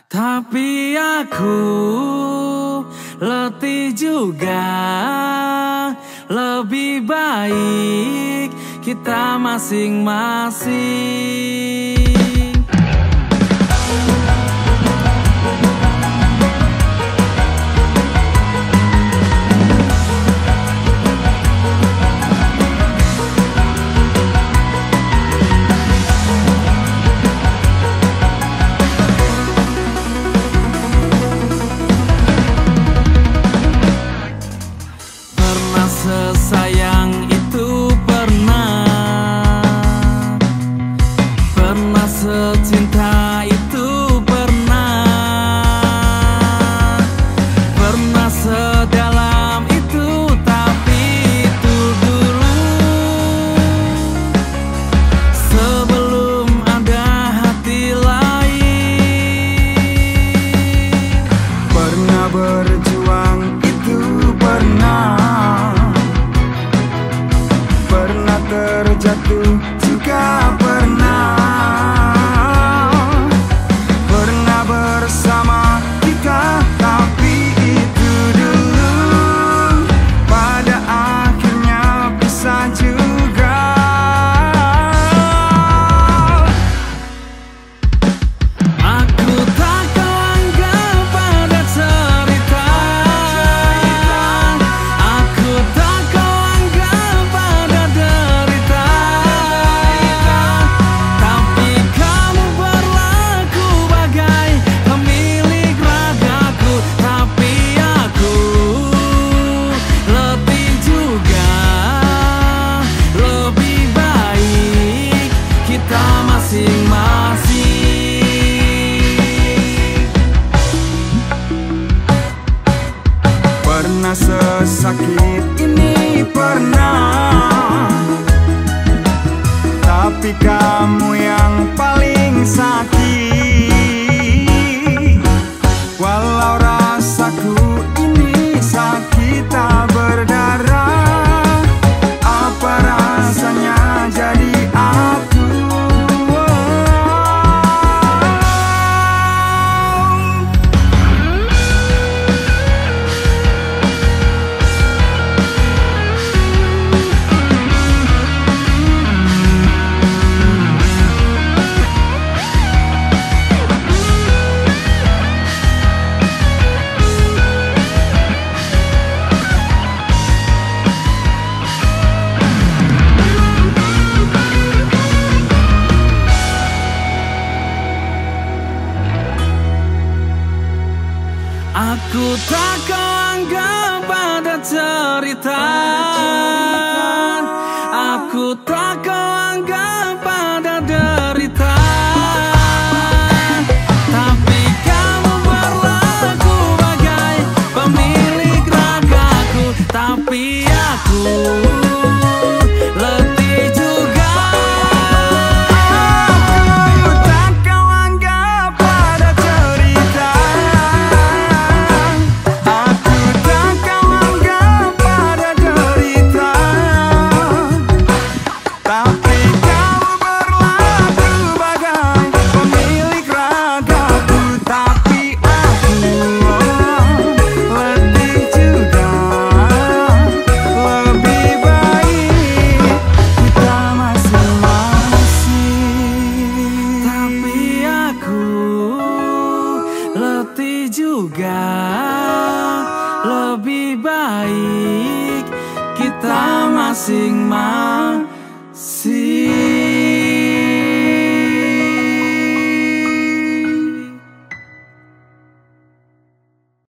Tapi aku letih juga. Lebih baik kita masing-masing. Sesayang itu pernah secinta itu pernah sedalam itu, tapi itu dulu sebelum ada hati lain. Pernah berjuang itu pernah terjatuh juga pernah bersama kita, tapi itu dulu pada akhirnya bisa juga. Aku tak kau anggap pada cerita, aku tak kau anggap pada derita. Tapi kamu berlaku bagai pemilik ragaku. Tapi aku letih juga. Lebih baik kita masing-masing. Pernah sesakit ini pernah, tapi kamu yang paling sakit. Walau rasaku ini sakit tak berdarah, apa rasanya jadi aku? Aku tak kau anggap pada cerita, aku tak kau anggap pada derita. Tapi kamu berlaku bagai pemilik ragaku. Tapi aku letih juga. Aku tak kau anggap pada cerita, aku tak kau anggap pada derita. Tapi kamu berlaku bagai pemilik ragaku. Tapi aku letih juga. Lebih baik kita masing-masing. Tapi aku letih juga. Lebih baik kita masing-masing.